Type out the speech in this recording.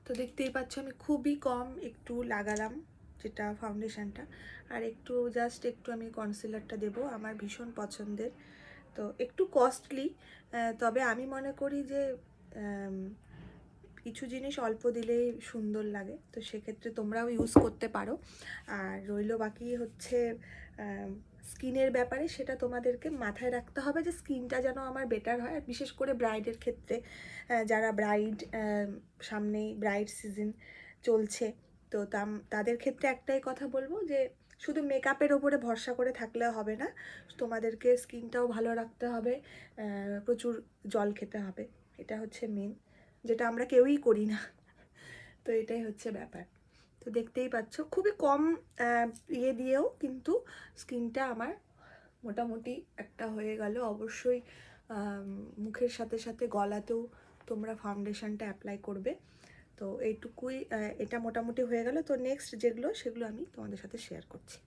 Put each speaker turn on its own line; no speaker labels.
তো দেখতেই পাচ্ছ আমি খুবই কম একটু লাগালাম যেটা ফাউন্ডেশনটা, আর একটু জাস্ট একটু আমি কনসিলারটা দেবো, আমার ভীষণ পছন্দের। তো একটু কস্টলি, তবে আমি মনে করি যে কিছু জিনিস অল্প দিলেই সুন্দর লাগে, তো সেক্ষেত্রে তোমরাও ইউজ করতে পারো। আর রইলো বাকি হচ্ছে স্কিনের ব্যাপারে, সেটা তোমাদেরকে মাথায় রাখতে হবে যে স্কিনটা যেন আমার বেটার হয়। আর বিশেষ করে ব্রাইডের ক্ষেত্রে, যারা ব্রাইড, সামনেই ব্রাইড সিজন চলছে, তো তাদের ক্ষেত্রে একটাই কথা বলবো যে শুধু মেকআপের ওপরে ভরসা করে থাকলে হবে না, তোমাদেরকে স্কিনটাও ভালো রাখতে হবে, প্রচুর জল খেতে হবে, এটা হচ্ছে মেন, যেটা আমরা কেউই করি না। তো এটাই হচ্ছে ব্যাপার। তো দেখতেই পাচ্ছ খুবই কম ইয়ে দিয়েও কিন্তু স্কিনটা আমার মোটামুটি একটা হয়ে গেল। অবশ্যই মুখের সাথে সাথে গলাতেও তোমরা ফাউন্ডেশনটা অ্যাপ্লাই করবে। তো এইটুকুই, এটা মোটামুটি হয়ে গেল। তো নেক্সট যেগুলো সেগুলো আমি তোমাদের সাথে শেয়ার করছি।